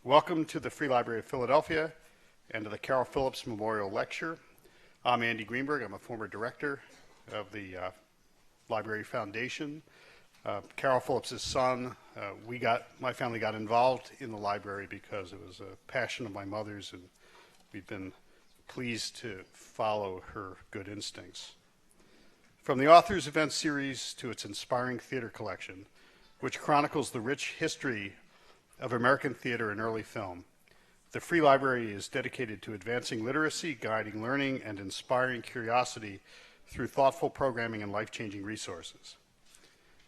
Welcome to the Free Library of Philadelphia and to the Carole Phillips Memorial Lecture. I'm Andy Greenberg. I'm a former director of the Library Foundation. Carole Phillips' son, my family got involved in the library because it was a passion of my mother's, and we've been pleased to follow her good instincts. From the author's event series to its inspiring theater collection, which chronicles the rich history of American theater and early film, the Free Library is dedicated to advancing literacy, guiding learning, and inspiring curiosity through thoughtful programming and life-changing resources.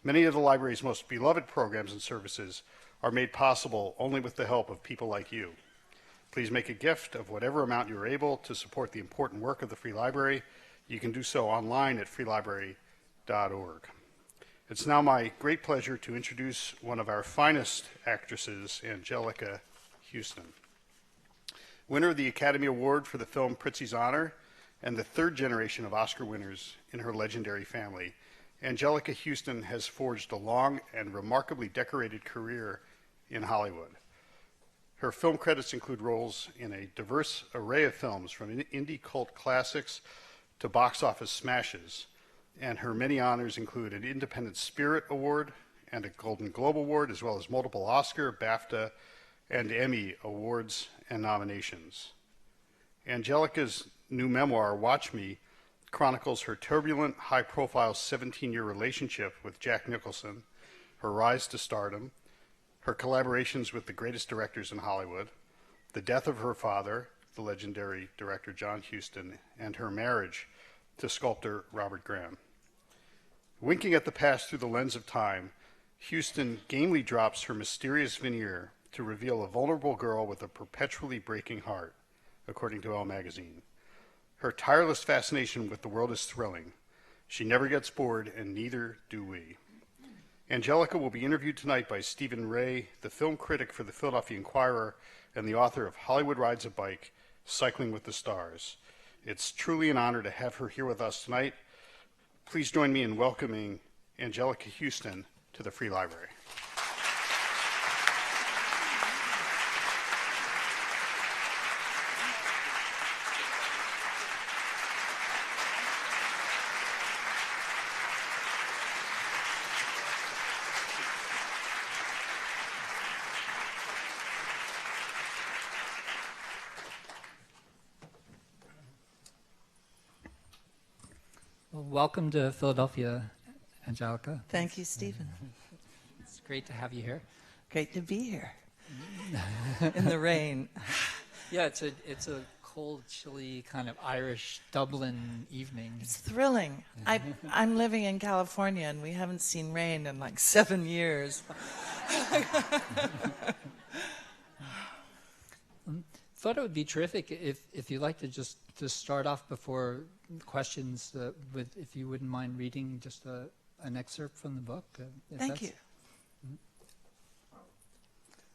Many of the library's most beloved programs and services are made possible only with the help of people like you. Please make a gift of whatever amount you are able to support the important work of the Free Library. You can do so online at freelibrary.org. It's now my great pleasure to introduce one of our finest actresses, Anjelica Huston. Winner of the Academy Award for the film Prizzi's Honor and the third generation of Oscar winners in her legendary family, Anjelica Huston has forged a long and remarkably decorated career in Hollywood. Her film credits include roles in a diverse array of films, from indie cult classics to box office smashes, and her many honors include an Independent Spirit Award and a Golden Globe Award, as well as multiple Oscar, BAFTA, and Emmy awards and nominations. Anjelica's new memoir, Watch Me, chronicles her turbulent, high-profile 17-year relationship with Jack Nicholson, her rise to stardom, her collaborations with the greatest directors in Hollywood, the death of her father, the legendary director John Huston, and her marriage to sculptor Robert Graham. Winking at the past through the lens of time, Huston gamely drops her mysterious veneer to reveal a vulnerable girl with a perpetually breaking heart, according to Elle magazine. Her tireless fascination with the world is thrilling. She never gets bored, and neither do we. Anjelica will be interviewed tonight by Steven Rea, the film critic for the Philadelphia Inquirer and the author of Hollywood Rides a Bike, Cycling with the Stars. It's truly an honor to have her here with us tonight. Please join me in welcoming Anjelica Huston to the Free Library. Well, welcome to Philadelphia, Anjelica. Thank you, Stephen. It's great to have you here. Great to be here in the rain. Yeah, it's a cold, chilly kind of Irish Dublin evening. It's thrilling. I'm living in California, and we haven't seen rain in like 7 years. Thought it would be terrific if you'd like to just to start off before questions, if you wouldn't mind reading just an excerpt from the book. Thank you.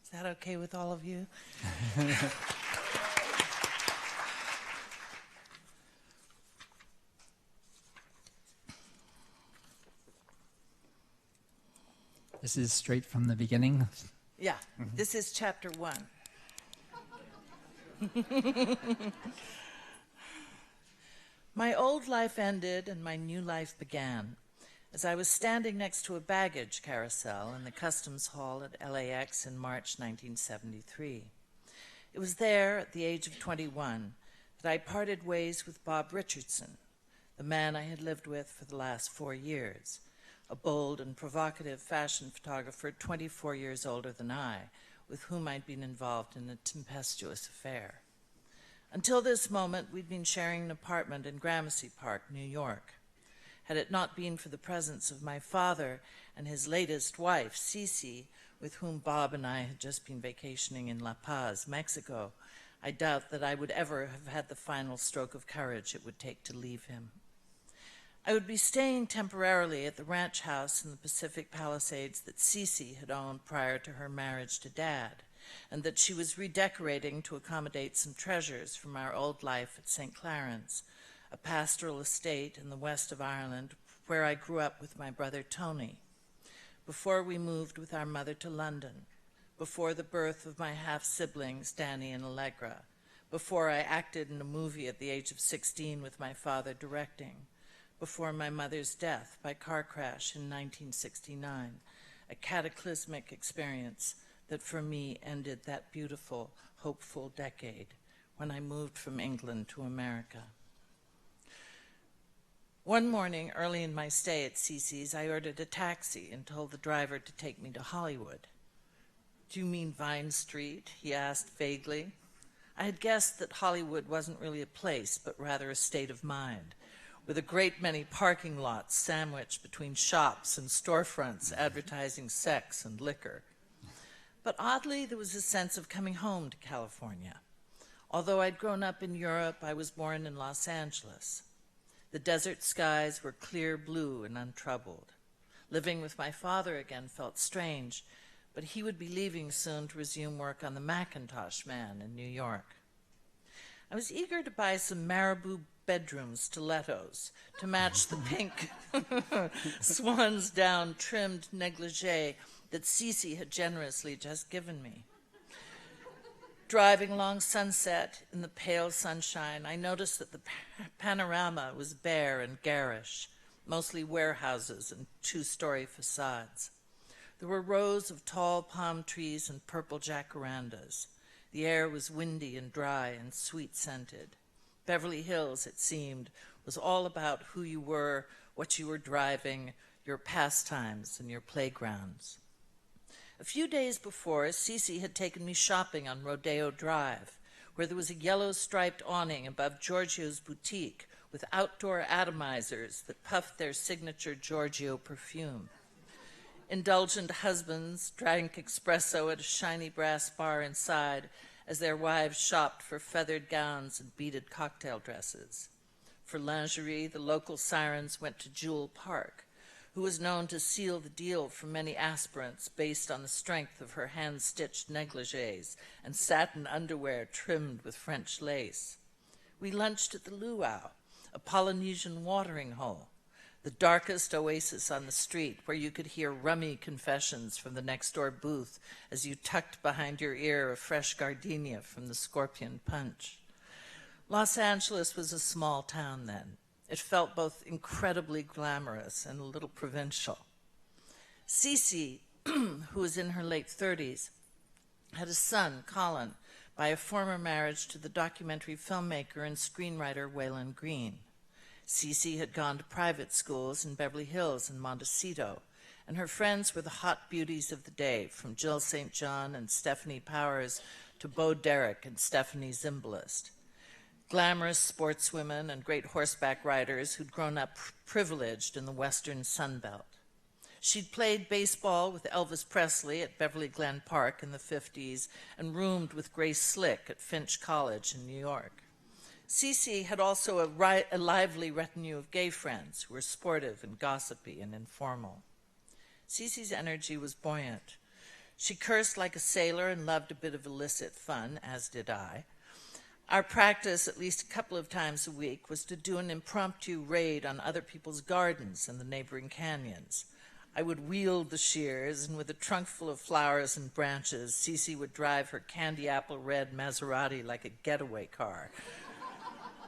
Is that okay with all of you? This is straight from the beginning. Yeah, This is chapter 1. My old life ended and my new life began as I was standing next to a baggage carousel in the customs hall at LAX in March 1973. It was there, at the age of 21, that I parted ways with Bob Richardson, the man I had lived with for the last 4 years, a bold and provocative fashion photographer 24 years older than I, with whom I'd been involved in a tempestuous affair. Until this moment, we'd been sharing an apartment in Gramercy Park, New York. Had it not been for the presence of my father and his latest wife, Cece, with whom Bob and I had just been vacationing in La Paz, Mexico, I doubt that I would ever have had the final stroke of courage it would take to leave him. I would be staying temporarily at the ranch house in the Pacific Palisades that Cece had owned prior to her marriage to Dad, and that she was redecorating to accommodate some treasures from our old life at St. Clarence, a pastoral estate in the west of Ireland where I grew up with my brother Tony, before we moved with our mother to London, before the birth of my half-siblings, Danny and Allegra, before I acted in a movie at the age of 16 with my father directing, before my mother's death by car crash in 1969, a cataclysmic experience that for me ended that beautiful, hopeful decade when I moved from England to America. One morning, early in my stay at Cece's, I ordered a taxi and told the driver to take me to Hollywood. "Do you mean Vine Street?" he asked vaguely. I had guessed that Hollywood wasn't really a place, but rather a state of mind, with a great many parking lots sandwiched between shops and storefronts advertising sex and liquor. But oddly, there was a sense of coming home to California. Although I'd grown up in Europe, I was born in Los Angeles. The desert skies were clear blue and untroubled. Living with my father again felt strange, but he would be leaving soon to resume work on the Macintosh Man in New York. I was eager to buy some Marabou bedroom stilettos to match the pink swan's down trimmed negligee that Cece had generously just given me. Driving along Sunset in the pale sunshine, I noticed that the panorama was bare and garish, mostly warehouses and two-story facades. There were rows of tall palm trees and purple jacarandas. The air was windy and dry and sweet-scented. Beverly Hills, it seemed, was all about who you were, what you were driving, your pastimes, and your playgrounds. A few days before, Cece had taken me shopping on Rodeo Drive, where there was a yellow-striped awning above Giorgio's boutique with outdoor atomizers that puffed their signature Giorgio perfume. Indulgent husbands drank espresso at a shiny brass bar inside as their wives shopped for feathered gowns and beaded cocktail dresses. For lingerie, the local sirens went to Jewel Park, who was known to seal the deal for many aspirants based on the strength of her hand-stitched negligees and satin underwear trimmed with French lace. We lunched at the Luau, a Polynesian watering hole, the darkest oasis on the street where you could hear rummy confessions from the next-door booth as you tucked behind your ear a fresh gardenia from the Scorpion Punch. Los Angeles was a small town then. It felt both incredibly glamorous and a little provincial. Cece, who was in her late 30s, had a son, Colin, by a former marriage to the documentary filmmaker and screenwriter Waylon Green. Cece had gone to private schools in Beverly Hills and Montecito, and her friends were the hot beauties of the day, from Jill St. John and Stephanie Powers to Bo Derek and Stephanie Zimbalist. Glamorous sportswomen and great horseback riders who'd grown up privileged in the western Sunbelt. She'd played baseball with Elvis Presley at Beverly Glen Park in the 50s and roomed with Grace Slick at Finch College in New York. Cece had also a lively retinue of gay friends who were sportive and gossipy and informal. Cece's energy was buoyant. She cursed like a sailor and loved a bit of illicit fun, as did I. Our practice, at least a couple of times a week, was to do an impromptu raid on other people's gardens in the neighboring canyons. I would wield the shears, and with a trunk full of flowers and branches, Cece would drive her candy apple red Maserati like a getaway car,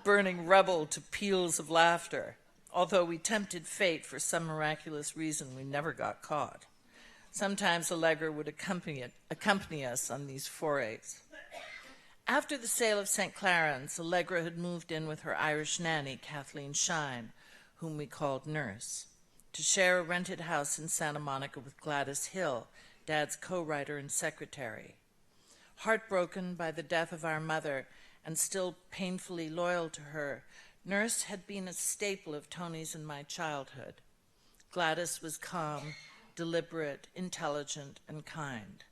burning rubble to peals of laughter. Although we tempted fate, for some miraculous reason, we never got caught. Sometimes Allegra would accompany us on these forays. After the sale of St. Clarence, Allegra had moved in with her Irish nanny, Kathleen Shine, whom we called Nurse, to share a rented house in Santa Monica with Gladys Hill, Dad's co-writer and secretary. Heartbroken by the death of our mother and still painfully loyal to her, Nurse had been a staple of Tony's and my childhood. Gladys was calm, deliberate, intelligent, and kind.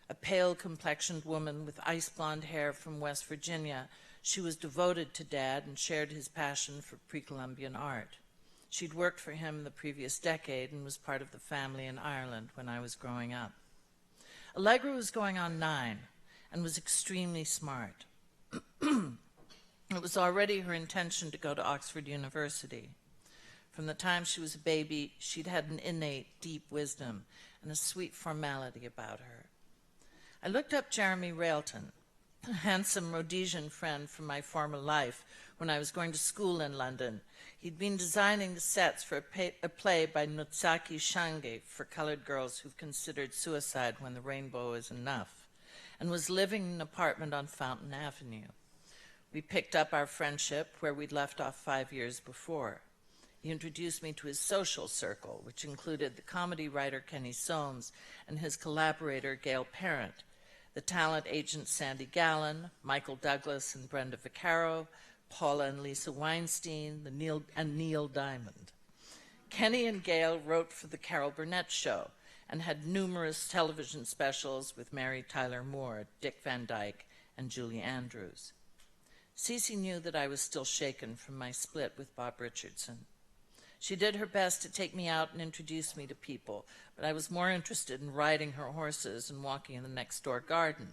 A pale-complexioned woman with ice-blonde hair from West Virginia, she was devoted to Dad and shared his passion for pre-Columbian art. She'd worked for him the previous decade and was part of the family in Ireland when I was growing up. Allegra was going on 9 and was extremely smart. It was already her intention to go to Oxford University. From the time she was a baby, she'd had an innate, deep wisdom and a sweet formality about her. I looked up Jeremy Railton, a handsome Rhodesian friend from my former life when I was going to school in London. He'd been designing the sets for a play by Nutsaki Shange for colored girls who've considered suicide when the rainbow is enough, and was living in an apartment on Fountain Avenue. We picked up our friendship where we'd left off 5 years before. He introduced me to his social circle, which included the comedy writer Kenny Soames and his collaborator Gail Parent, the talent agent Sandy Gallen, Michael Douglas and Brenda Vaccaro, Paula and Lisa Weinstein, Neil Diamond. Kenny and Gail wrote for the Carol Burnett Show and had numerous television specials with Mary Tyler Moore, Dick Van Dyke, and Julie Andrews. Cece knew that I was still shaken from my split with Bob Richardson. She did her best to take me out and introduce me to people, but I was more interested in riding her horses and walking in the next-door garden.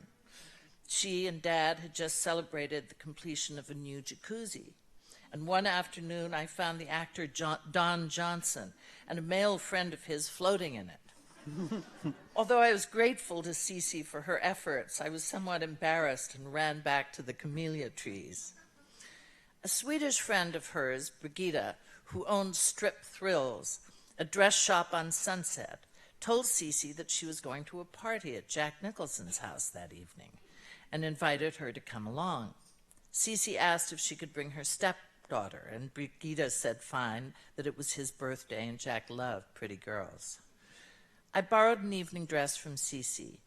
She and Dad had just celebrated the completion of a new jacuzzi, and one afternoon I found the actor Don Johnson and a male friend of his floating in it. Although I was grateful to Cece for her efforts, I was somewhat embarrassed and ran back to the camellia trees. A Swedish friend of hers, Brigitta, who owned Strip Thrills, a dress shop on Sunset, told Cece that she was going to a party at Jack Nicholson's house that evening and invited her to come along. Cece asked if she could bring her stepdaughter, and Brigitta said fine, that it was his birthday and Jack loved pretty girls. I borrowed an evening dress from Cece,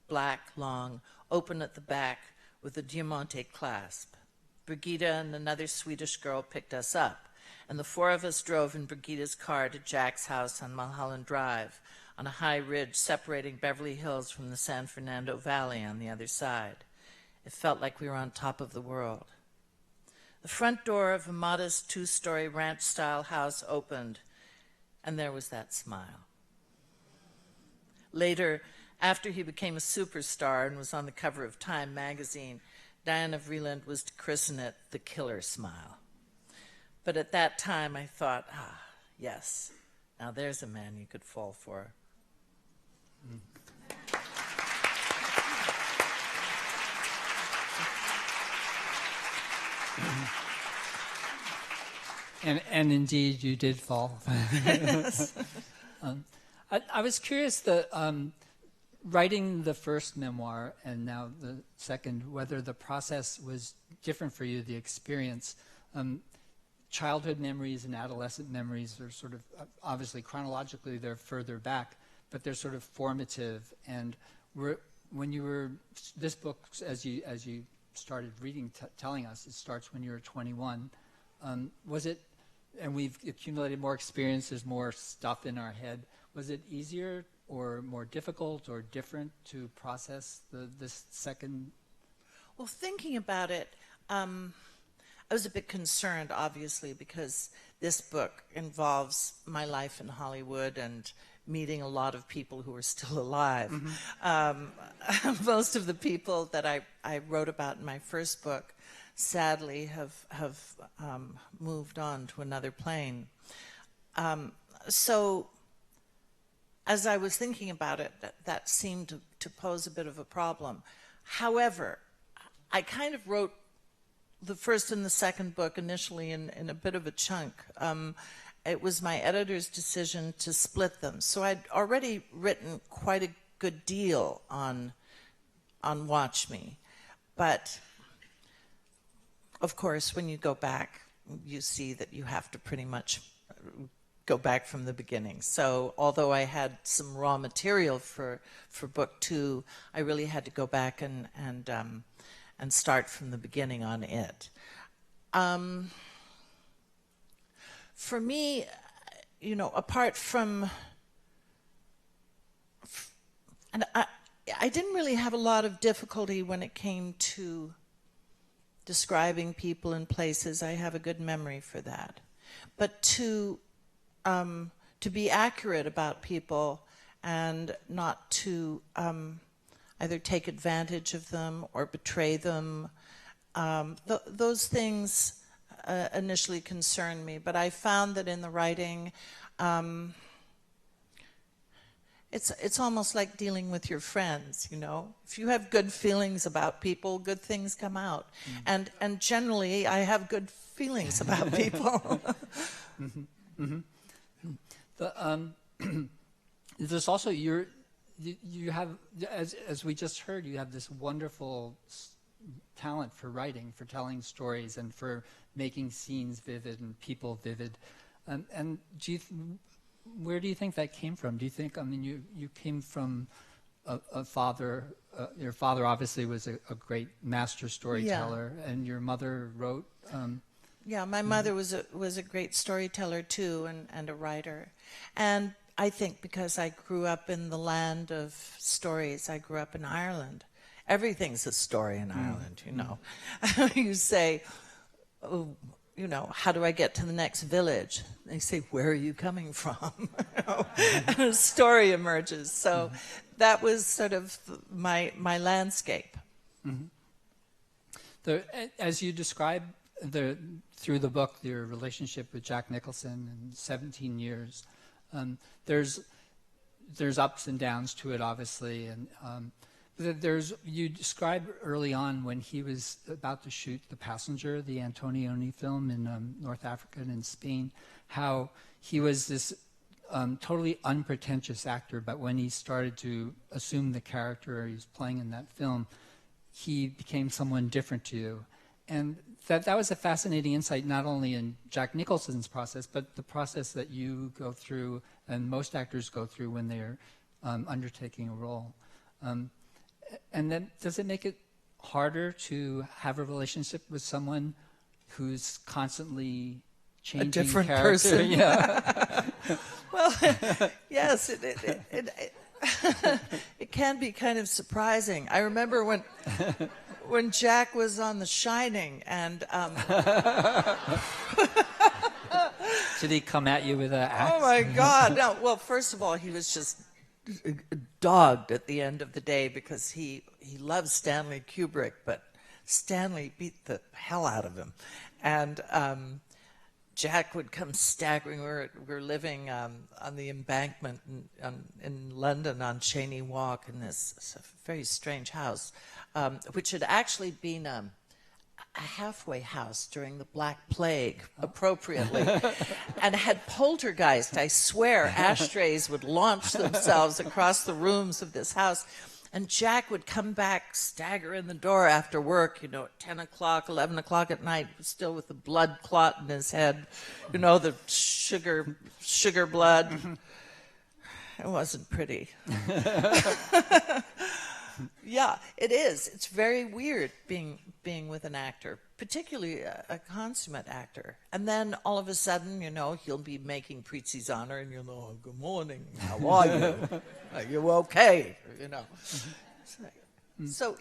black, long, open at the back with a diamante clasp. Brigitta and another Swedish girl picked us up, and the four of us drove in Brigitta's car to Jack's house on Mulholland Drive, on a high ridge separating Beverly Hills from the San Fernando Valley on the other side. It felt like we were on top of the world. The front door of a modest two-story ranch-style house opened, and there was that smile. Later, after he became a superstar and was on the cover of Time magazine, Diana Vreeland was to christen it the killer smile. But at that time I thought, yes, now there's a man you could fall for. And indeed, you did fall. I was curious, writing the first memoir and now the second, whether the process was different for you, the experience. Childhood memories and adolescent memories are sort of, obviously chronologically they're further back, but they're sort of formative. And when you were, this book, as you started reading, telling us, it starts when you were 21. Was it, and we've accumulated more experience, there's more stuff in our head, was it easier or more difficult or different to process this second? Well, thinking about it, I was a bit concerned, obviously, because this book involves my life in Hollywood and meeting a lot of people who are still alive. Mm-hmm. Most of the people that I wrote about in my first book, sadly, have moved on to another plane. So as I was thinking about it, that seemed to pose a bit of a problem. However, I kind of wrote the first and the second book initially in a bit of a chunk. It was my editor's decision to split them. So I'd already written quite a good deal on Watch Me. But, of course, when you go back, you see that you have to pretty much go back from the beginning. So although I had some raw material for book two, I really had to go back and start from the beginning on it. For me, apart from, and I didn't really have a lot of difficulty when it came to describing people and places. I have a good memory for that. But to be accurate about people and not to either take advantage of them or betray them, those things initially concerned me. But I found that in the writing, it's almost like dealing with your friends, you know. If you have good feelings about people, good things come out. And generally, I have good feelings about people. There's also you have, as we just heard, you have this wonderful talent for writing, for telling stories, and for making scenes vivid and people vivid. And where do you think that came from? Do you think, I mean, you came from a father, your father obviously was a great master storyteller, and your mother wrote. Yeah, my mother was a great storyteller too, and a writer. And I think because I grew up in the land of stories, I grew up in Ireland. Everything's a story in Ireland, you know. You say, oh, you know, how do I get to the next village? They say, where are you coming from? You know, and a story emerges. So that was sort of my landscape. As you describe through the book, your relationship with Jack Nicholson in 17 years, there's ups and downs to it, obviously, and you described early on when he was about to shoot The Passenger, the Antonioni film in North Africa and in Spain, how he was this totally unpretentious actor, but when he started to assume the character he was playing in that film, he became someone different to you. And that was a fascinating insight, not only in Jack Nicholson's process, but the process that you go through and most actors go through when they're undertaking a role. And then does it make it harder to have a relationship with someone who's constantly changing A different character? person. Yeah. Well, yes, it can be kind of surprising. I remember when Jack was on The Shining, and Did he come at you with an axe? oh my God! No, well, first of all, he was just dogged at the end of the day because he loves Stanley Kubrick, but Stanley beat the hell out of him, and Jack would come staggering. We're living on the embankment in London on Cheyne Walk in this very strange house, which had actually been a halfway house during the Black Plague, appropriately, and had poltergeist. I swear, ashtrays would launch themselves across the rooms of this house. And Jack would come back, stagger in the door after work, you know, at 10 o'clock, 11 o'clock at night, still with the blood clot in his head, you know, the sugar blood. It wasn't pretty. Yeah, it is. It's very weird being with an actor, particularly a consummate actor. And then all of a sudden, you know, he'll be making Prizzi's Honor, and you'll know, oh, good morning, how are you? Are you okay? You know. So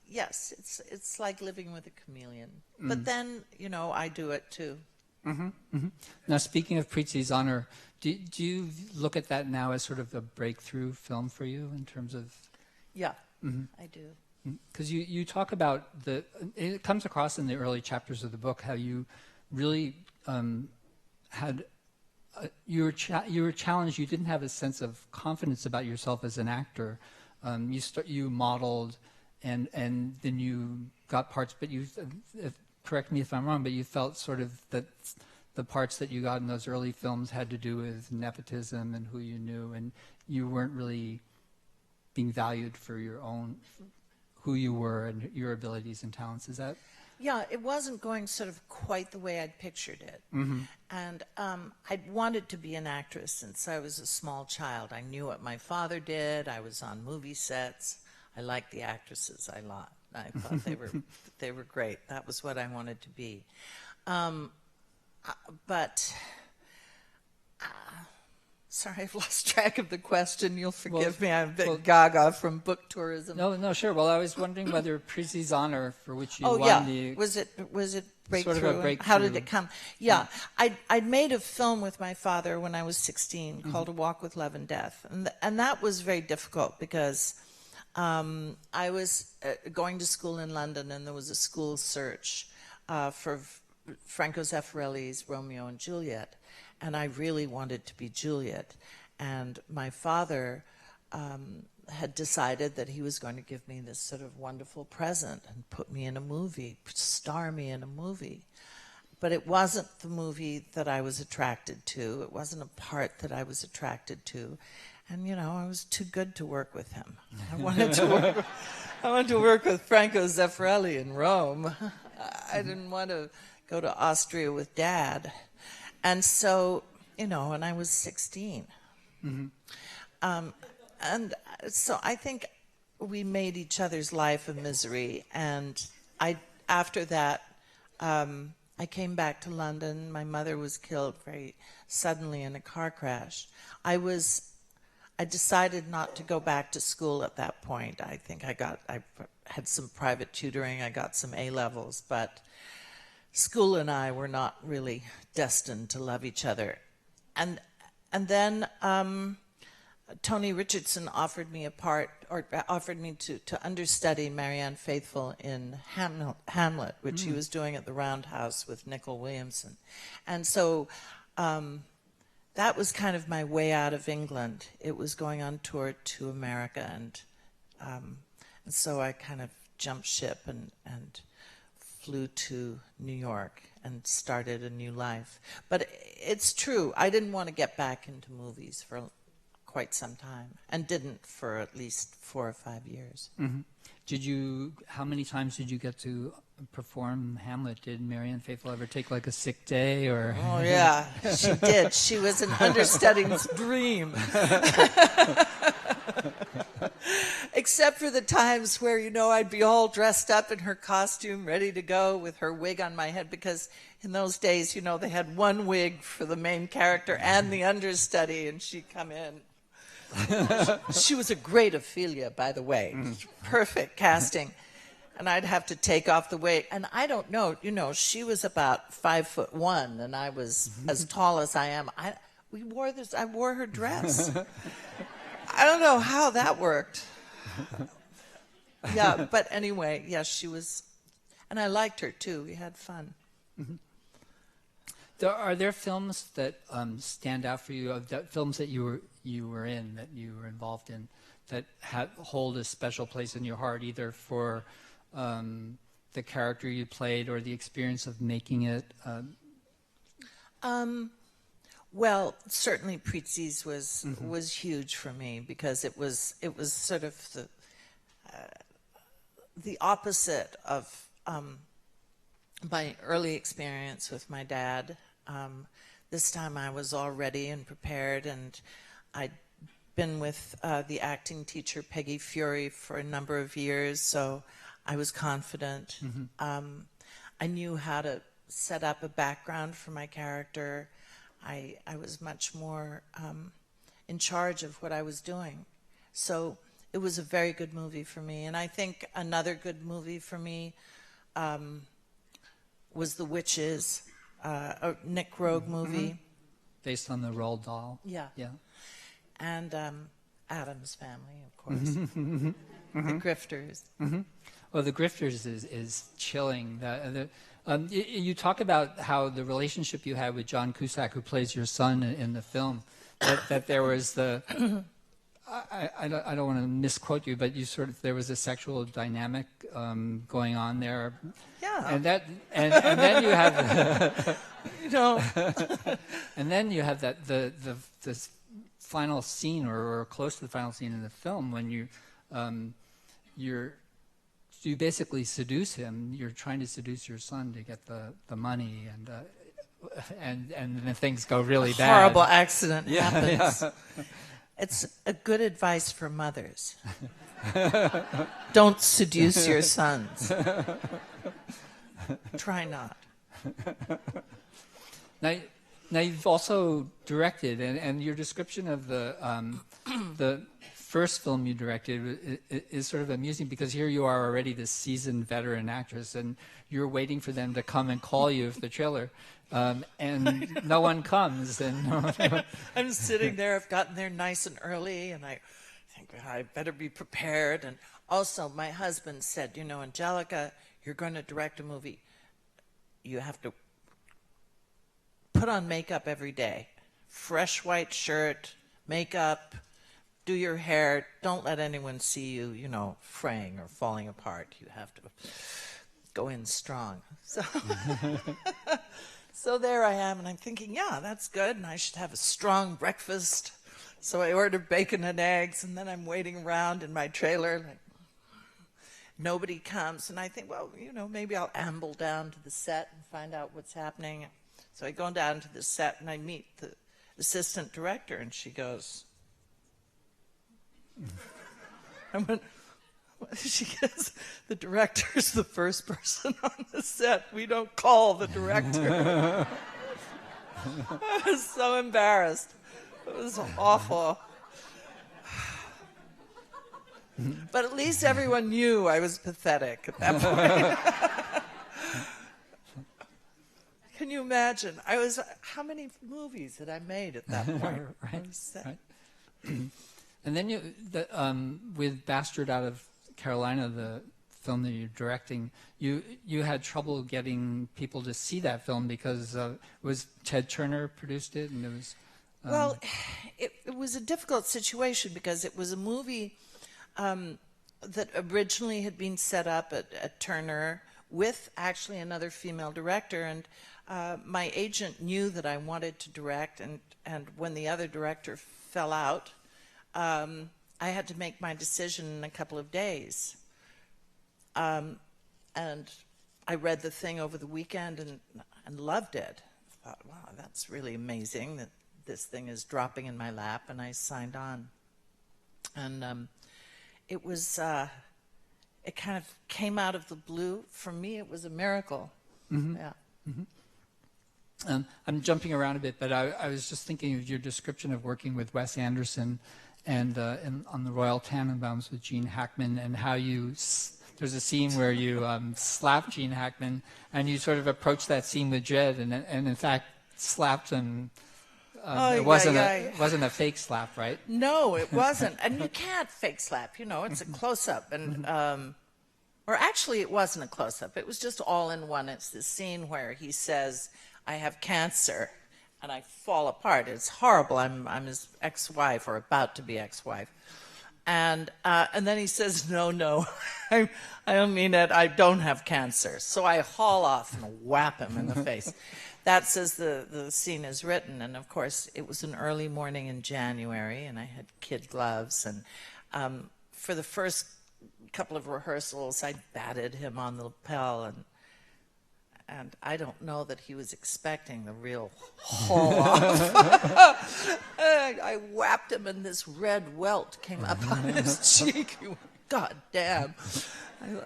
yes, it's like living with a chameleon. But then, you know, I do it too. Now, speaking of Prizzi's Honor, do you look at that now as sort of a breakthrough film for you in terms of? Yeah, I do. Because you talk about it comes across in the early chapters of the book how you really you were challenged. You didn't have a sense of confidence about yourself as an actor. You modeled, and then you got parts. But you correct me if I'm wrong. But you felt sort of that the parts that you got in those early films had to do with nepotism and who you knew, and you weren't really being valued for your own, who you were and your abilities and talents. Is that? Yeah, it wasn't going sort of quite the way I'd pictured it. And I'd wanted to be an actress since I was a small child. I knew what my father did. I was on movie sets. I liked the actresses a lot. I thought they were great. That was what I wanted to be. Sorry, I've lost track of the question. You'll forgive me. I'm a bit gaga from book tourism. No, sure. Well, I was wondering whether Prizzi's Honor, for which you won the... Was it breakthrough? Sort of a breakthrough. How did it come? Yeah. I'd made a film with my father when I was 16 called A Walk with Love and Death. And that was very difficult because I was going to school in London, and there was a school search for Franco Zeffirelli's Romeo and Juliet. And I really wanted to be Juliet. And my father had decided that he was going to give me this sort of wonderful present and put me in a movie, star me in a movie. But it wasn't the movie that I was attracted to. It wasn't a part that I was attracted to. And, you know, I was too good to work with him. I wanted to work with Franco Zeffirelli in Rome. I didn't want to go to Austria with Dad. And so, you know, and I was 16. And so I think we made each other's life a misery. And after that, I came back to London. My mother was killed very suddenly in a car crash. I decided not to go back to school at that point. I think I had some private tutoring. I got some A-levels, but school and I were not really destined to love each other. And then Tony Richardson offered me a part, or offered me to understudy Marianne Faithfull in Hamlet, which he was doing at the Roundhouse with Nicol Williamson. And so that was kind of my way out of England. It was going on tour to America, and so I kind of jumped ship and flew to New York and started a new life. But it's true, I didn't want to get back into movies for quite some time, and didn't for at least 4 or 5 years. How many times did you get to perform Hamlet? Did Marianne Faithfull ever take like a sick day, or? Oh yeah, she did. She was an understudy's dream. Except for the times where, you know, I'd be all dressed up in her costume, ready to go with her wig on my head, because in those days, you know, they had one wig for the main character and the understudy, and she'd come in. She was a great Ophelia, by the way. Perfect casting. And I'd have to take off the wig. And I don't know, you know, she was about 5'1", and I was as tall as I am. I wore her dress. I don't know how that worked. Yeah, but anyway, yes, she was, and I liked her too. We had fun. Are there films that stand out for you? Films that you were in, that you were involved in, that hold a special place in your heart, either for the character you played or the experience of making it? Well, certainly Prizzi's was huge for me, because it was sort of the opposite of my early experience with my dad. This time I was all ready and prepared, and I'd been with the acting teacher Peggy Fury for a number of years, so I was confident. I knew how to set up a background for my character. I was much more in charge of what I was doing. So it was a very good movie for me. And I think another good movie for me was The Witches, a Nick Rogue movie. Based on the Roald Dahl? Yeah. Yeah. And Addams Family, of course. The Grifters. Well, The Grifters is chilling. You talk about how the relationship you had with John Cusack, who plays your son in the film, that there was the... I don't want to misquote you, but there was a sexual dynamic going on there. Yeah. And then you have You know. and then you have the final scene, or close to the final scene in the film, when you basically seduce him. You're trying to seduce your son to get the money, and then things go really bad. Horrible accident happens. Yeah. It's a good advice for mothers. Don't seduce your sons. Try not. Now you've also directed, and your description of the first film you directed is sort of amusing, because here you are already this seasoned veteran actress, and you're waiting for them to come and call you for the trailer, and no one comes. And I'm sitting there. I've gotten there nice and early, and I think I better be prepared. And also, my husband said, you know, Anjelica, you're going to direct a movie. You have to put on makeup every day, fresh white shirt, makeup, do your hair. Don't let anyone see you, you know, fraying or falling apart. You have to go in strong. So, so there I am, and I'm thinking, yeah, that's good, and I should have a strong breakfast. So I ordered bacon and eggs, and then I'm waiting around in my trailer, like, nobody comes, and I think, well, you know, maybe I'll amble down to the set and find out what's happening. So I go down to the set, and I meet the assistant director, and she goes, I went, she goes, the director's the first person on the set. We don't call the director. I was so embarrassed. It was awful. But at least everyone knew I was pathetic at that point. Can you imagine? How many movies had I made at that point? Right. And then with Bastard Out of Carolina, the film that you're directing, you had trouble getting people to see that film because was Ted Turner produced it, and it was. Well, it was a difficult situation because it was a movie that originally had been set up at Turner with actually another female director, and my agent knew that I wanted to direct, and when the other director fell out, I had to make my decision in a couple of days. And I read the thing over the weekend and loved it. I thought, wow, that's really amazing that this thing is dropping in my lap, and I signed on. And it was, it kind of came out of the blue. For me, it was a miracle. Mm-hmm. Yeah. Mm-hmm. I'm jumping around a bit, but I was just thinking of your description of working with Wes Anderson and on the Royal Tannenbaums with Gene Hackman, and how there's a scene where you slap Gene Hackman, and you sort of approach that scene with dread, and in fact slapped him. It wasn't a fake slap, right? No, it wasn't. And you can't fake slap, you know, it's a close-up. And or actually, it wasn't a close-up. It was just all in one. It's the scene where he says, I have cancer, and I fall apart. It's horrible. I'm his ex-wife, or about to be ex-wife. And then he says, no, I don't mean it. I don't have cancer. So I haul off and whap him in the face. That's as the scene is written. And, of course, it was an early morning in January, and I had kid gloves. And for the first couple of rehearsals, I batted him on the lapel, and I don't know that he was expecting the real haul off. I whapped him, and this red welt came up on his cheek. God damn.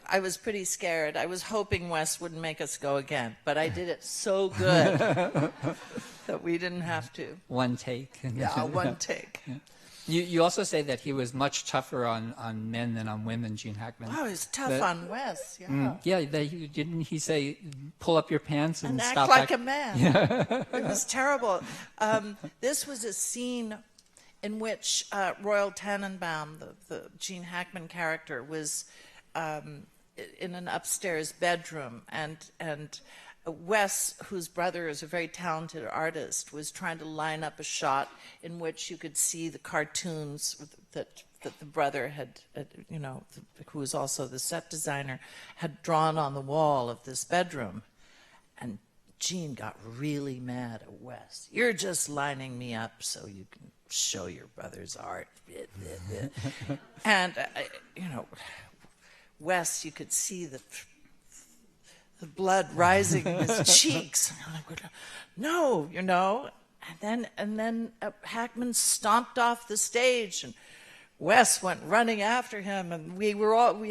I was pretty scared. I was hoping Wes wouldn't make us go again, but I did it so good that we didn't have to. One take. Yeah, one take. Yeah. You also say that he was much tougher on men than on women, Gene Hackman. Oh, he was tough on Wes, yeah. Didn't he say, pull up your pants and act stop like a man. Yeah. It was terrible. This was a scene in which Royal Tannenbaum, the Gene Hackman character, was in an upstairs bedroom, and Wes, whose brother is a very talented artist, was trying to line up a shot in which you could see the cartoons that the brother had, who was also the set designer, had drawn on the wall of this bedroom. And Gene got really mad at Wes. You're just lining me up so you can show your brother's art. And, Wes, you could see the blood rising in his cheeks. No, And then Hackman stomped off the stage, and Wes went running after him, and we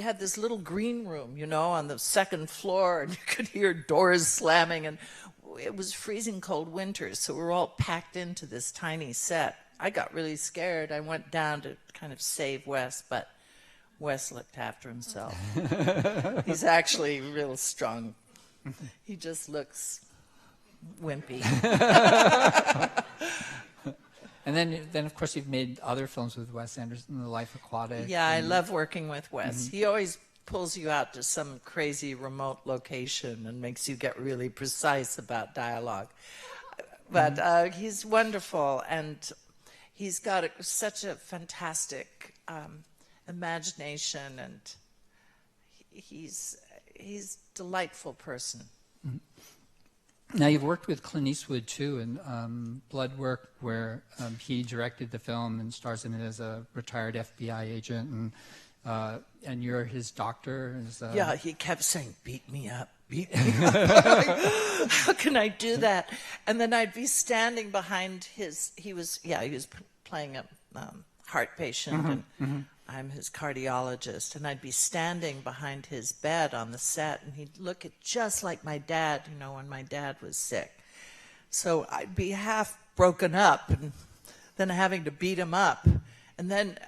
had this little green room, on the second floor, and you could hear doors slamming, and it was freezing cold winter, so we were all packed into this tiny set. I got really scared. I went down to kind of save Wes, but Wes looked after himself. He's actually real strong. He just looks wimpy. And then of course you've made other films with Wes Anderson, The Life Aquatic. Yeah, I love working with Wes. Mm-hmm. He always pulls you out to some crazy remote location and makes you get really precise about dialogue. But he's wonderful, and he's got such a fantastic imagination, and he's a delightful person. Now, you've worked with Clint Eastwood, too, in Blood Work, where he directed the film and stars in it as a retired FBI agent, and you're his doctor. Yeah, he kept saying, beat me up, beat me up. How can I do that? And then I'd be standing behind he was playing a heart patient, and I'm his cardiologist, and I'd be standing behind his bed on the set, and he'd look just like my dad, when my dad was sick. So I'd be half broken up, and then having to beat him up. And then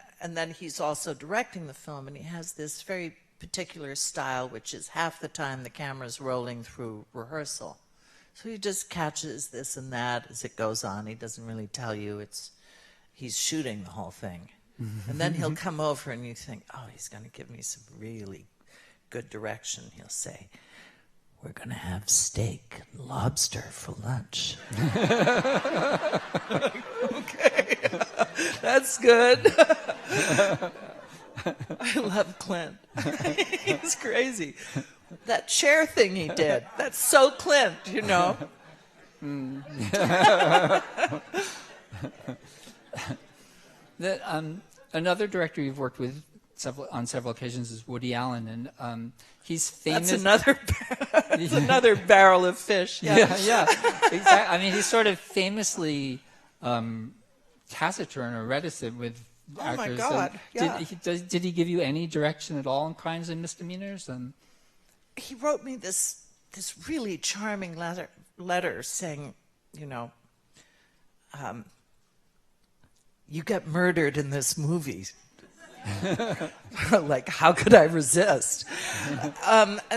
he's also directing the film, and he has this very particular style, which is half the time the camera's rolling through rehearsal. So he just catches this and that as it goes on. He doesn't really tell you he's shooting the whole thing. And then he'll come over and you think, oh, he's going to give me some really good direction. He'll say, we're going to have steak and lobster for lunch. Okay, that's good. I love Clint. He's crazy. That chair thing he did, that's so Clint, Another director you've worked with on several occasions is Woody Allen, and he's famous. That's another barrel of fish. Yeah, exactly. I mean, he's sort of famously taciturn or reticent with actors. Oh my God! Yeah. Did he give you any direction at all in Crimes and Misdemeanors? He wrote me this really charming letter saying, you get murdered in this movie. Like, how could I resist?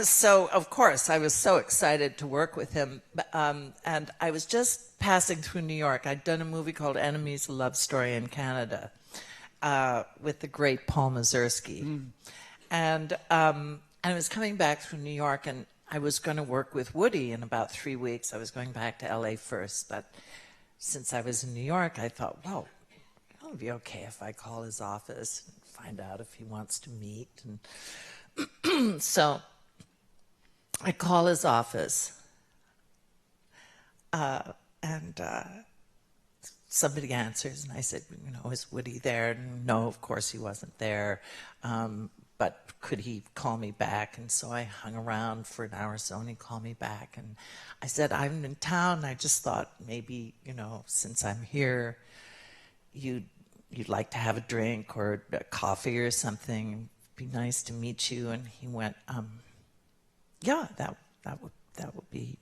So, of course, I was so excited to work with him. And I was just passing through New York. I'd done a movie called Enemies, a Love Story in Canada with the great Paul Mazursky. And I was coming back through New York, and I was going to work with Woody in about 3 weeks. I was going back to L.A. first. But since I was in New York, I thought, well, it'll be okay if I call his office and find out if he wants to meet. And so I call his office, and somebody answers, and I said, is Woody there? And no, of course he wasn't there, but could he call me back? And so I hung around for an hour or so, and he called me back, and I said, I'm in town, and I just thought maybe, since I'm here, you'd like to have a drink or a coffee or something. It'd be nice to meet you. And he went, yeah, that would be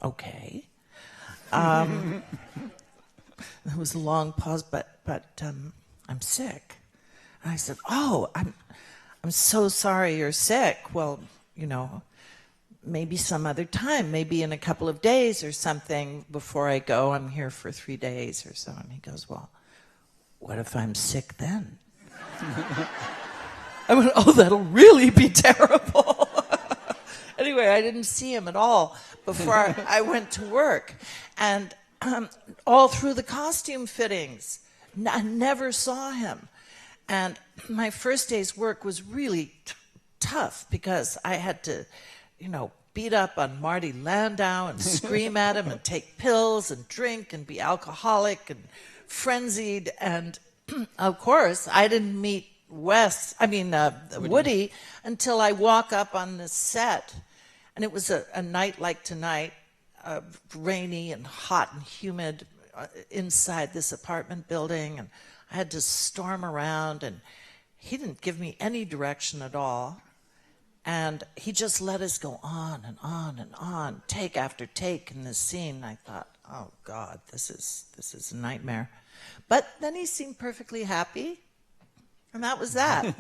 okay. There was a long pause, but I'm sick. And I said, oh, I'm so sorry you're sick. Well, maybe some other time, maybe in a couple of days or something before I go. I'm here for 3 days or so. And he goes, well, what if I'm sick then? I went, oh, that'll really be terrible. Anyway, I didn't see him at all before I went to work. And all through the costume fittings, I never saw him. And my first day's work was really tough because I had to, beat up on Marty Landau and scream at him and take pills and drink and be alcoholic and frenzied. And of course, I didn't meet Woody until I walk up on the set. And it was a night like tonight, rainy and hot and humid inside this apartment building. And I had to storm around, and he didn't give me any direction at all. And he just let us go on and on and on, take after take in this scene. I thought, oh God, this is a nightmare. But then he seemed perfectly happy, and that was that.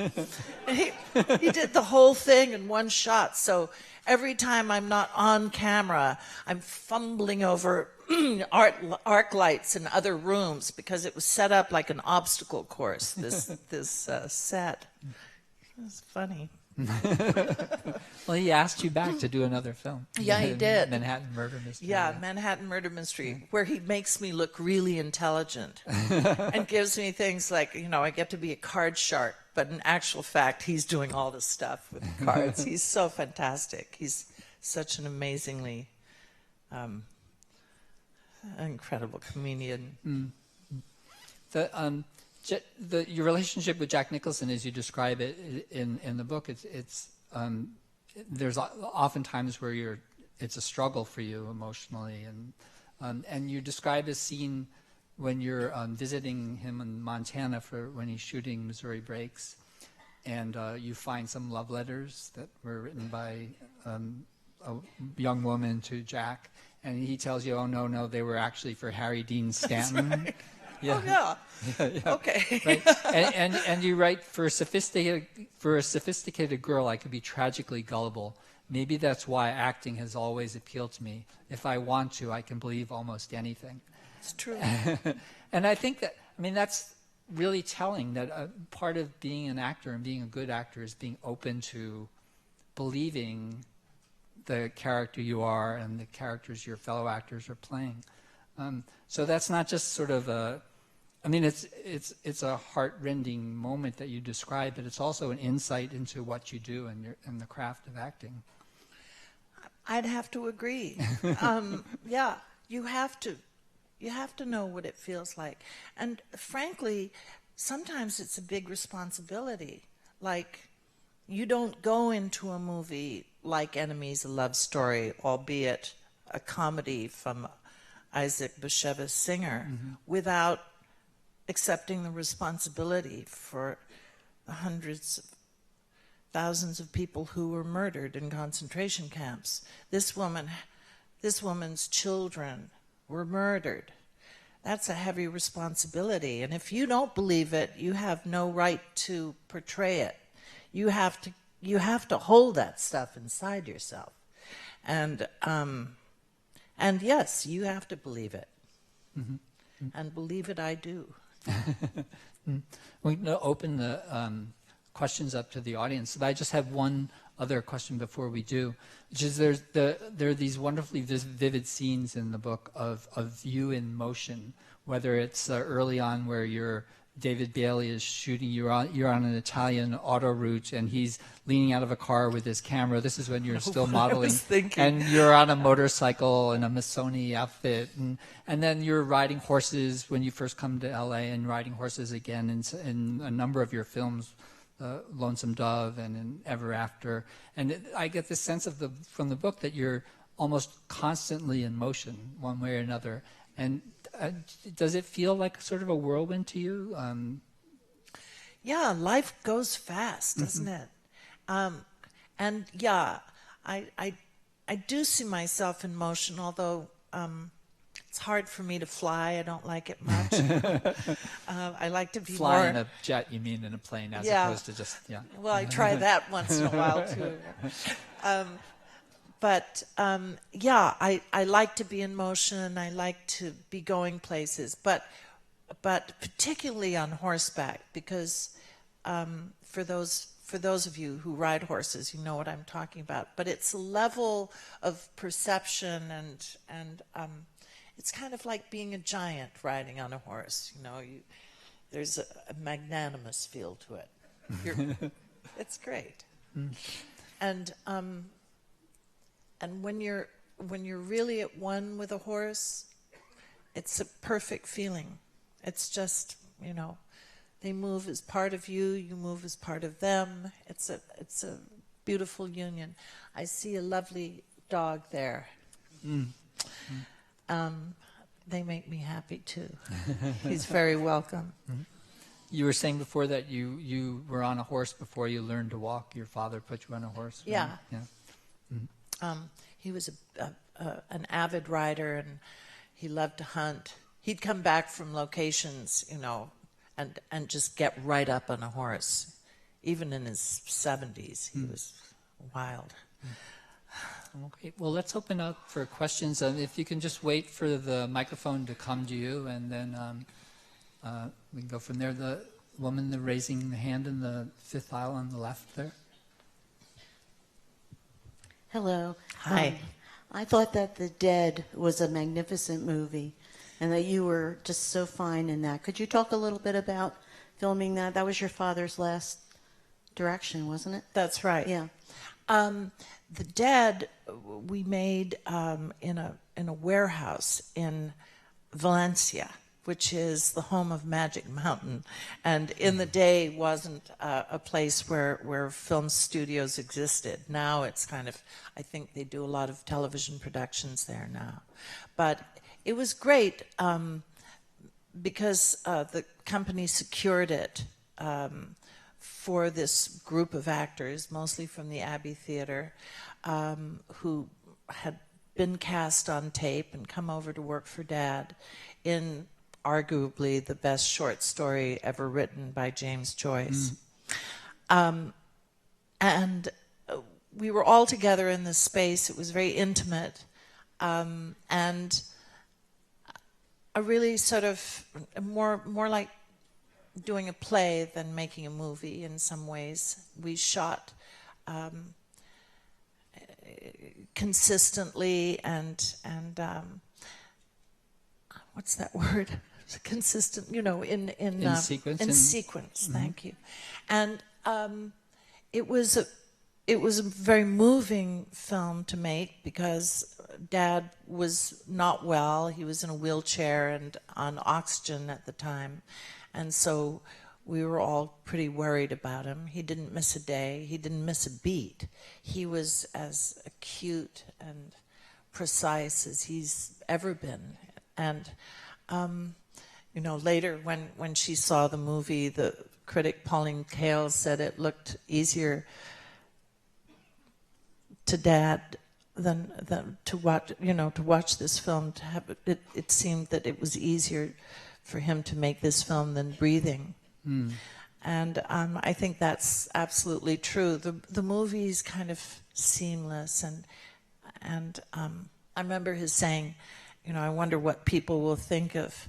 he did the whole thing in one shot. So every time I'm not on camera, I'm fumbling over arc lights in other rooms because it was set up like an obstacle course, this set. It was funny. Well, he asked you back to do another film. Yeah, he did. Manhattan Murder Mystery. Yeah, Manhattan Murder Mystery, where he makes me look really intelligent and gives me things like, I get to be a card shark, but in actual fact, he's doing all this stuff with the cards. He's so fantastic. He's such an amazingly incredible comedian. Your relationship with Jack Nicholson, as you describe it in the book, there's often times where it's a struggle for you emotionally, and you describe a scene when you're visiting him in Montana when he's shooting Missouri Breaks, and you find some love letters that were written by a young woman to Jack, and he tells you, oh no, they were actually for Harry Dean Stanton. Right. Yeah. Oh yeah. Yeah. Okay. Right. And you write, for a sophisticated girl, I could be tragically gullible. Maybe that's why acting has always appealed to me. If I want to, I can believe almost anything. It's true. And I think that's really telling, that part of being an actor and being a good actor is being open to believing the character you are and the characters your fellow actors are playing. So that's not just sort of it's a heart-rending moment that you describe, but it's also an insight into what you do in the craft of acting. I'd have to agree. Yeah, you have to know what it feels like. And frankly, sometimes it's a big responsibility. Like, you don't go into a movie like Enemies, a love story, albeit a comedy from Isaac Bashevis Singer, without accepting the responsibility for the hundreds of thousands of people who were murdered in concentration camps. This woman's children were murdered. That's a heavy responsibility. And if you don't believe it, you have no right to portray it. You have to hold that stuff inside yourself. And yes, you have to believe it. Mm-hmm. And believe it, I do. We're going to open the questions up to the audience. But I just have one other question before we do, which is there are these wonderfully vivid scenes in the book of you in motion, whether it's early on where David Bailey is shooting, you're on an Italian auto route, and he's leaning out of a car with his camera. This is when you're still modeling, and you're on a motorcycle in a Missoni outfit, and then you're riding horses when you first come to LA, and riding horses again in a number of your films, Lonesome Dove and in Ever After. And I get this sense from the book that you're almost constantly in motion, one way or another. And does it feel like sort of a whirlwind to you? Yeah, life goes fast, doesn't it? And yeah, I do see myself in motion, although it's hard for me to fly. I don't like it much. I like to be fly more... in a jet, you mean, in a plane, as opposed to just, yeah. Well, I try that once in a while, too. But yeah, I like to be in motion. I like to be going places, but particularly on horseback, because for those of you who ride horses, you know what I'm talking about. But it's a level of perception, and it's kind of like being a giant riding on a horse. There's a magnanimous feel to it. It's great, and when you're really at one with a horse, it's a perfect feeling. It's just, they move as part of you, you move as part of them. It's a beautiful union. I see a lovely dog there. They make me happy too. He's very welcome. You were saying before that you were on a horse before you learned to walk. Your father put you on a horse. Right? Yeah. Yeah. He was an avid rider, and he loved to hunt. He'd come back from locations, and just get right up on a horse. Even in his 70s, he was wild. Okay, well, let's open up for questions. If you can just wait for the microphone to come to you, and then we can go from there. The woman raising the hand in the fifth aisle on the left there. Hello. Hi. I thought that The Dead was a magnificent movie and that you were just so fine in that. Could you talk a little bit about filming that? That was your father's last direction, wasn't it? That's right. Yeah. The Dead we made in a warehouse in Valencia, which is the home of Magic Mountain, and in the day wasn't a place where film studios existed. Now it's kind of, I think they do a lot of television productions there now. But it was great because the company secured it for this group of actors, mostly from the Abbey Theater, who had been cast on tape and come over to work for Dad in arguably the best short story ever written by James Joyce. And we were all together in this space. It was very intimate. And a really sort of more like doing a play than making a movie in some ways. We shot consistently and what's that word? Consistent, you know, in sequence. In sequence, thank you. And it was a very moving film to make because Dad was not well. He was in a wheelchair and on oxygen at the time. And so we were all pretty worried about him. He didn't miss a day. He didn't miss a beat. He was as acute and precise as he's ever been. And, you know, later when she saw the movie, the critic Pauline Kael said it looked easier to Dad than to watch, you know, to watch this film. To have it seemed that it was easier for him to make this film than breathing. And I think that's absolutely true. The movie's kind of seamless, and I remember his saying, you know, I wonder what people will think of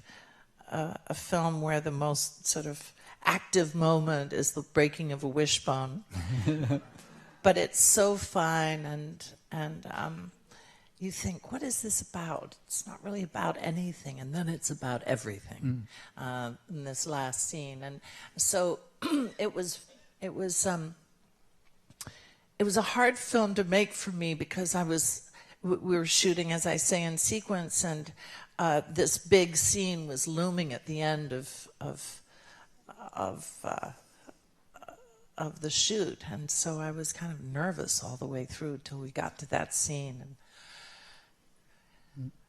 a film where the most sort of active moment is the breaking of a wishbone. But it's so fine, and you think, what is this about? It's not really about anything, and then it's about everything in this last scene. And so it was a hard film to make for me because we were shooting, as I say, in sequence, and this big scene was looming at the end of the shoot, and so I was kind of nervous all the way through till we got to that scene. And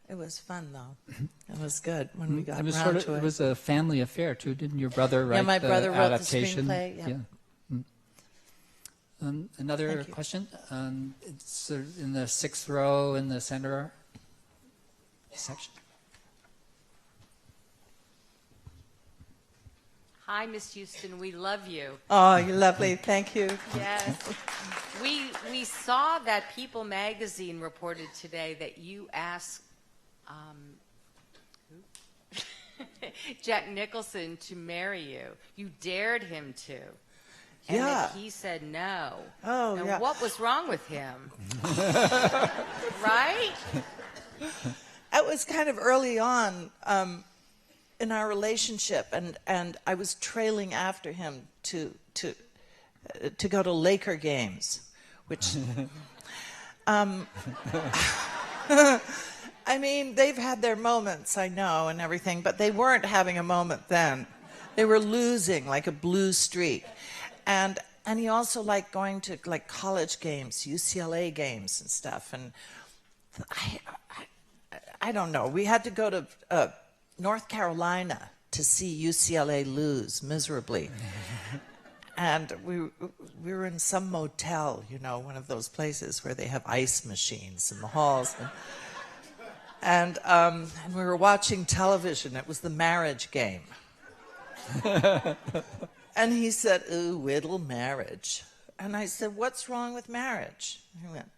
it was fun, though. It was good when we got around to it. It was a family affair, too. Didn't your brother write my brother the wrote adaptation? the screenplay, yeah. Another question? It's sort of in the sixth row in the center section. Hi, Miss Huston. We love you. Oh, you're lovely. Thank you. Yes. We saw that People magazine reported today that you asked Jack Nicholson to marry you. You dared him to. And that he said no. Oh, and yeah. what was wrong with him? Right? It was kind of early on in our relationship, and I was trailing after him to go to Laker games, which I mean, they've had their moments, I know, and everything, but they weren't having a moment then. They were losing like a blue streak. And he also liked going to like college games, UCLA games and stuff. And I don't know. We had to go to North Carolina to see UCLA lose miserably. And we were in some motel, you know, one of those places where they have ice machines in the halls. And we were watching television. It was the marriage game. And he said, ooh, whittle marriage. And I said, what's wrong with marriage? He went,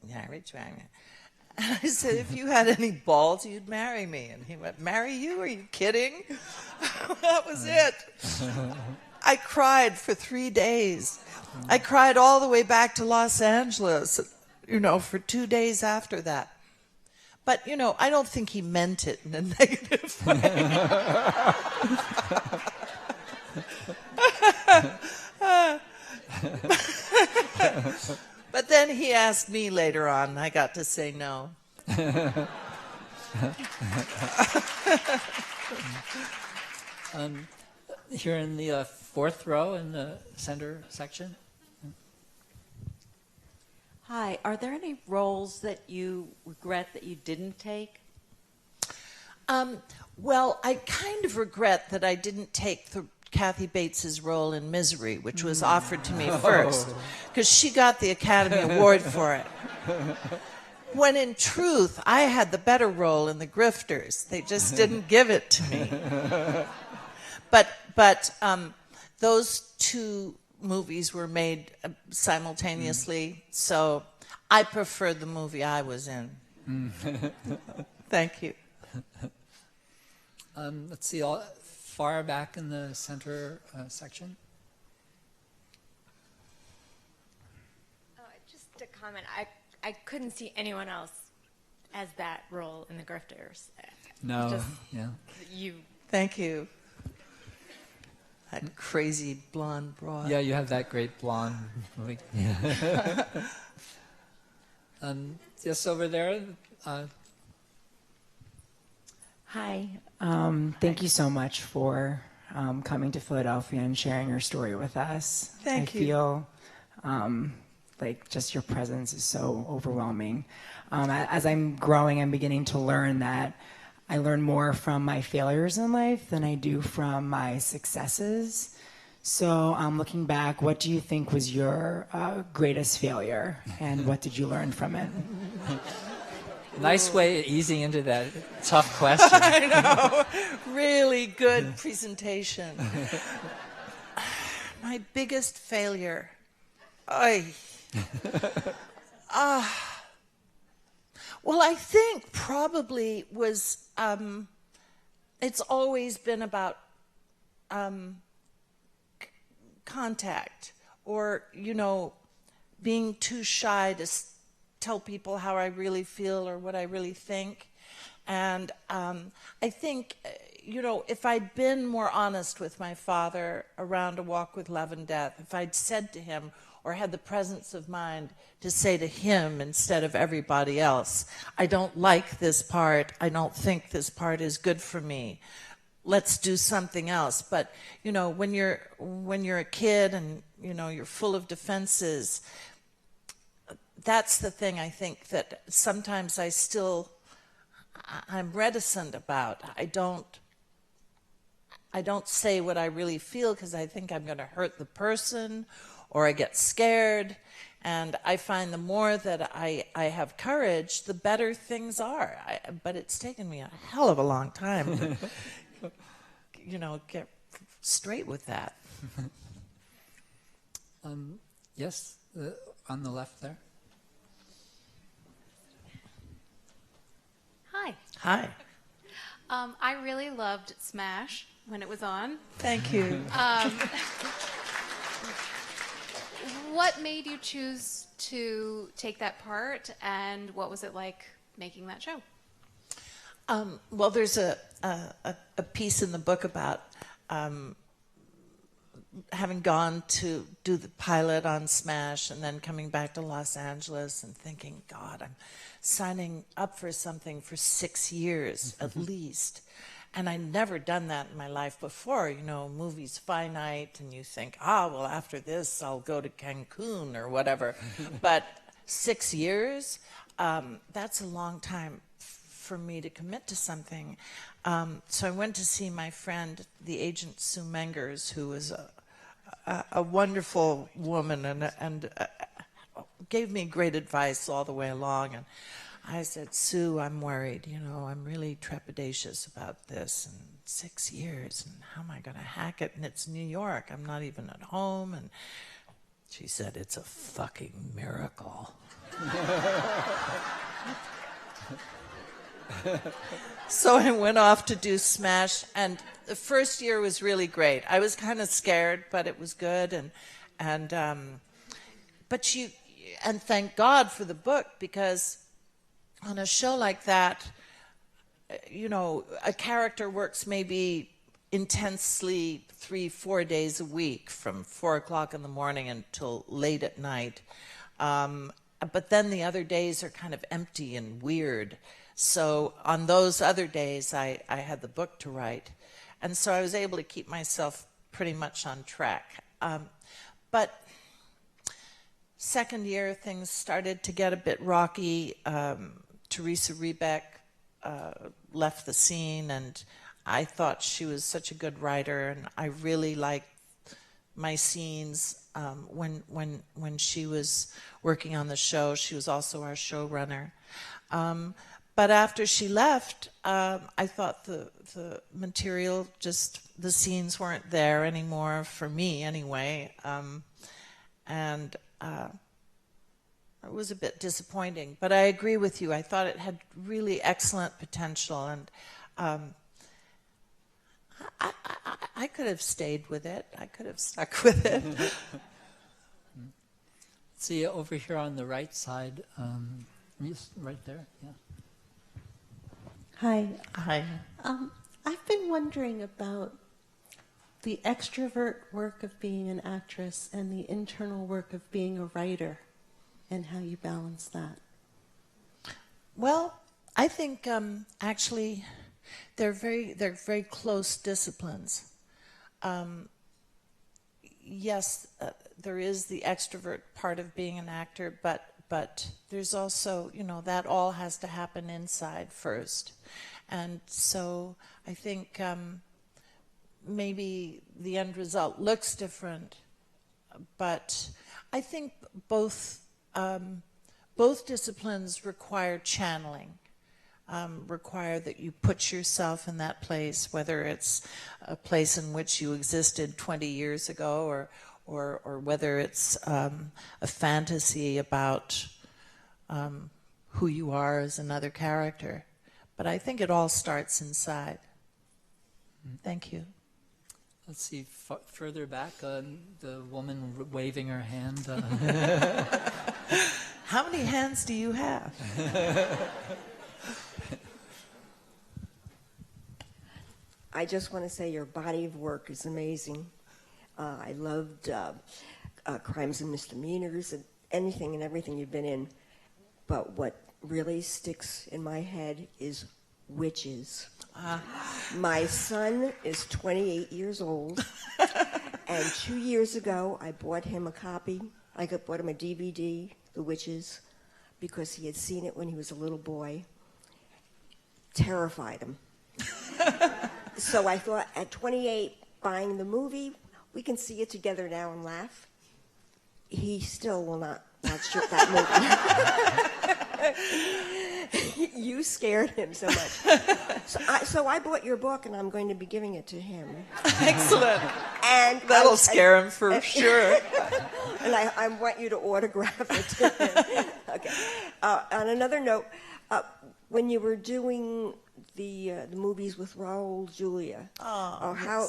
marriage. And I said, if you had any balls, you'd marry me. And he went, marry you? Are you kidding? That was it. I cried for 3 days. I cried all the way back to Los Angeles. for 2 days after that. But, I don't think he meant it in a negative way. But then he asked me later on, and I got to say no. Here in the fourth row in the center section. Hi, are there any roles that you regret that you didn't take? Well, I kind of regret that I didn't take Kathy Bates's role in Misery, which was offered to me first, because she got the Academy Award for it. When in truth, I had the better role in The Grifters. They just didn't give it to me. But those two movies were made simultaneously, so I preferred the movie I was in. Thank you. Let's see, far back in the center section. Just a comment. I couldn't see anyone else as that role in The Grifters. No, Just yeah. you. Thank you. That crazy blonde broad. Yeah, you have that great blonde. Yes, over there. Hi. Thank you so much for coming to Philadelphia and sharing your story with us. Thank you. I feel like just your presence is so overwhelming. As I'm growing, I'm beginning to learn that I learn more from my failures in life than I do from my successes. So looking back, what do you think was your greatest failure, and what did you learn from it? Nice way of easing into that tough question. I know. Really good presentation. My biggest failure. Well, I think probably was, it's always been about contact, or, being too shy to tell people how I really feel or what I really think. And I think, if I'd been more honest with my father around A Walk with Love and Death, if I'd said to him, or had the presence of mind to say to him instead of everybody else, I don't like this part, I don't think this part is good for me, let's do something else. But, when you're a kid and, you're full of defenses, that's the thing I think that sometimes I'm reticent about. I don't say what I really feel because I think I'm going to hurt the person, or I get scared. And I find the more that I have courage, the better things are. But it's taken me a hell of a long time to, get straight with that. Yes, on the left there. Hi. Hi. I really loved Smash when it was on. Thank you. What made you choose to take that part, and what was it like making that show? Well, there's a piece in the book about having gone to do the pilot on Smash and then coming back to Los Angeles and thinking, God, I'm signing up for something for 6 years at least. And I'd never done that in my life before. Movies finite, and you think, well, after this, I'll go to Cancun or whatever. But 6 years, that's a long time for me to commit to something. So I went to see my friend, the agent Sue Mengers, who was a wonderful woman and gave me great advice all the way along. And I said, Sue, I'm worried. I'm really trepidatious about this. And 6 years, and how am I going to hack it? And it's New York. I'm not even at home. And she said, it's a fucking miracle. So I went off to do Smash, and the first year was really great. I was kind of scared, but it was good. But and thank God for the book, because on a show like that, you know, a character works maybe intensely 3-4 days a week from 4 o'clock in the morning until late at night. But then the other days are kind of empty and weird. So on those other days, I had the book to write. And so I was able to keep myself pretty much on track. But second year, things started to get a bit rocky. Teresa Rebeck left the scene, and I thought she was such a good writer, and I really liked my scenes when she was working on the show. She was also our showrunner. But after she left, I thought the material, just the scenes weren't there anymore for me anyway. And it was a bit disappointing. But I agree with you. I thought it had really excellent potential, and I could have stayed with it. I could have stuck with it. See, over here on the right side, yes, right there, yeah. Hi. Hi. I've been wondering about the extrovert work of being an actress and the internal work of being a writer, and how you balance that. Well, I think actually they're very close disciplines. Yes, there is the extrovert part of being an actor, but there's also, you know, that all has to happen inside first. And so I think maybe the end result looks different, but I think both disciplines require channeling, require that you put yourself in that place, whether it's a place in which you existed 20 years ago, or whether it's a fantasy about who you are as another character. But I think it all starts inside. Thank you. Let's see, further back, the woman waving her hand. How many hands do you have? I just want to say your body of work is amazing. I loved Crimes and Misdemeanors and anything and everything you've been in. But what really sticks in my head is Witches. My son is 28 years old, and 2 years ago I bought him a copy. I bought him a DVD, The Witches, because he had seen it when he was a little boy. Terrified him. So I thought, at 28, buying the movie, we can see it together now and laugh. He still will not watch that movie. You scared him so much. So I bought your book, and I'm going to be giving it to him. Excellent. And that'll scare him for sure. And I want you to autograph it to him. Okay. On another note, when you were doing the movies with Raul Julia, how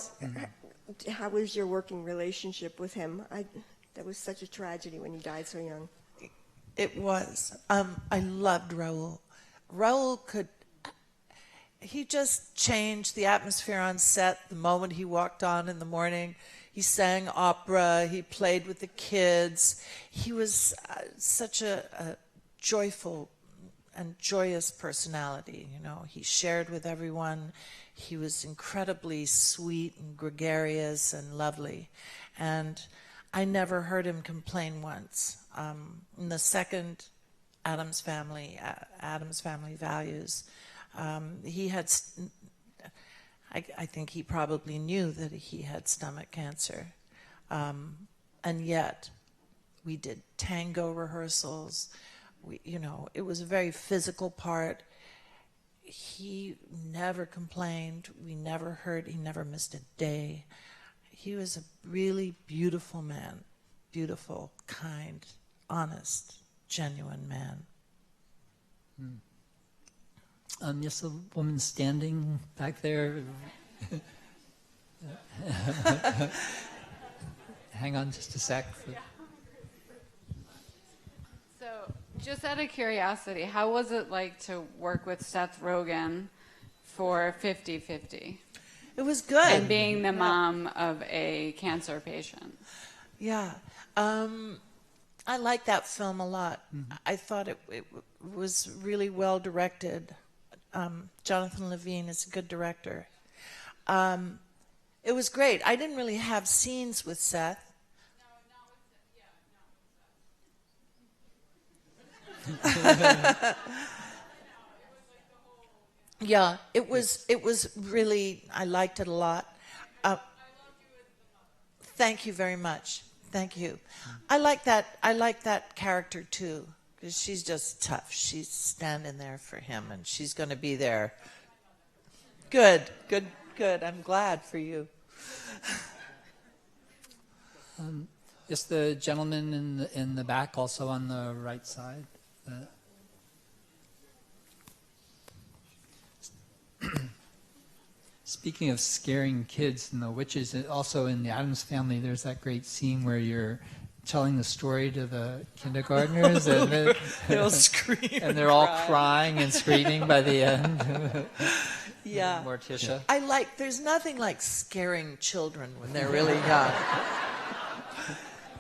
was your working relationship with him? That was such a tragedy when he died so young. It was. I loved Raul. Raul he just changed the atmosphere on set the moment he walked on in the morning. He sang opera. He played with the kids. He was such a joyful and joyous personality. You know, he shared with everyone. He was incredibly sweet and gregarious and lovely. And I never heard him complain once. In the second Addams Family Values, he had, I think he probably knew that he had stomach cancer. And yet, we did tango rehearsals. It was a very physical part. He never complained. He never missed a day. He was a really beautiful man. Beautiful, kind, honest, genuine man. Yes, a woman standing back there. Hang on just a sec. So, just out of curiosity, how was it like to work with Seth Rogen for 50-50? It was good. And being the mom of a cancer patient. Yeah. I like that film a lot. I thought it was really well directed. Jonathan Levine is a good director. It was great. I didn't really have scenes with Seth. Yeah, it was really, I liked it a lot. Thank you very much. Thank you. I like that character too, because she's just tough. She's standing there for him, and she's going to be there. Good. I'm glad for you. Is the gentleman in the back also on the right side? Speaking of scaring kids and the witches, also in the Addams Family, there's that great scene where you're telling the story to the kindergartners, and they'll scream, and they're all crying and screaming by the end. Yeah, Morticia. There's nothing like scaring children when they're really young.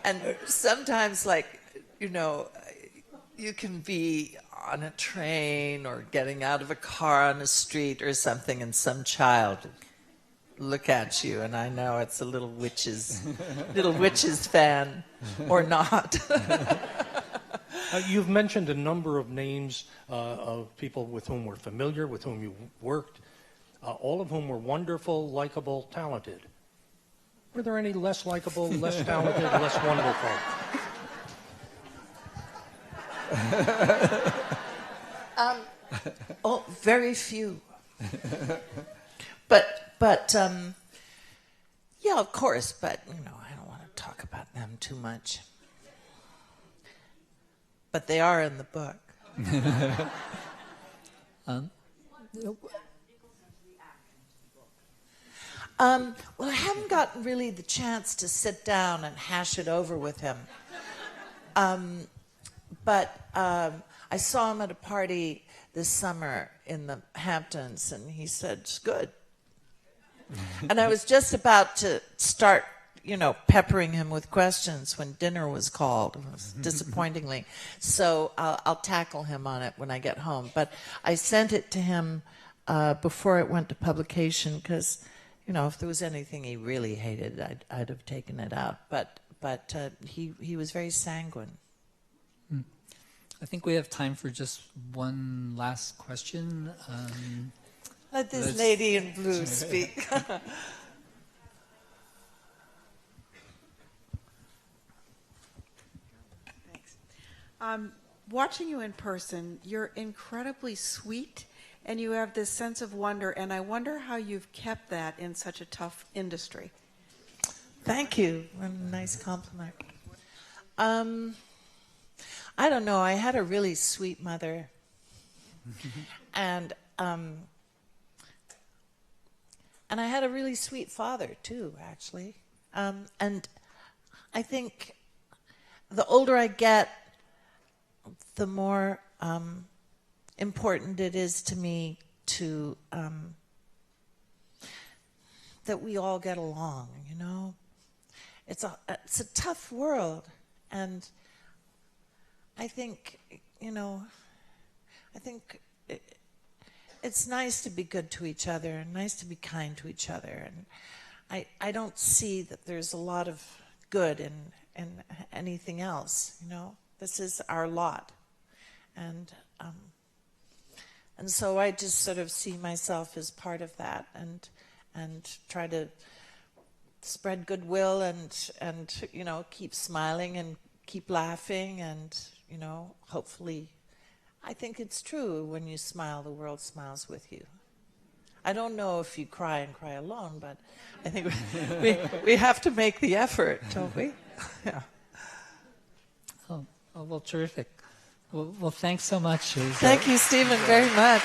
And sometimes, you can be on a train or getting out of a car on a street or something, and some child look at you, and I know it's a little witches fan or not. You've mentioned a number of names of people with whom we're familiar, with whom you worked, all of whom were wonderful, likable, talented. Were there any less likable, less talented, less wonderful? Very few. But yeah, of course. But I don't want to talk about them too much. But they are in the book. Well, I haven't gotten really the chance to sit down and hash it over with him. But I saw him at a party this summer in the Hamptons, and he said, "It's good." And I was just about to start, peppering him with questions when dinner was called, disappointingly. So I'll tackle him on it when I get home. But I sent it to him before it went to publication because, if there was anything he really hated, I'd have taken it out. But he was very sanguine. I think we have time for just one last question. Let this lady in blue speak. Thanks. Watching you in person, you're incredibly sweet, and you have this sense of wonder, and I wonder how you've kept that in such a tough industry. Thank you. What a nice compliment. I don't know. I had a really sweet mother, and I had a really sweet father too, actually. And I think the older I get, the more important it is to me to that we all get along. It's a tough world, and I think, it's nice to be good to each other and nice to be kind to each other. And I don't see that there's a lot of good in anything else, This is our lot. And so I just sort of see myself as part of that and try to spread goodwill and keep smiling and keep laughing and, hopefully, I think it's true. When you smile, the world smiles with you. I don't know if you cry and cry alone, but I think we have to make the effort, don't we? Yeah. Oh, well, terrific. Well, thanks so much. Thank you, Steven, very much.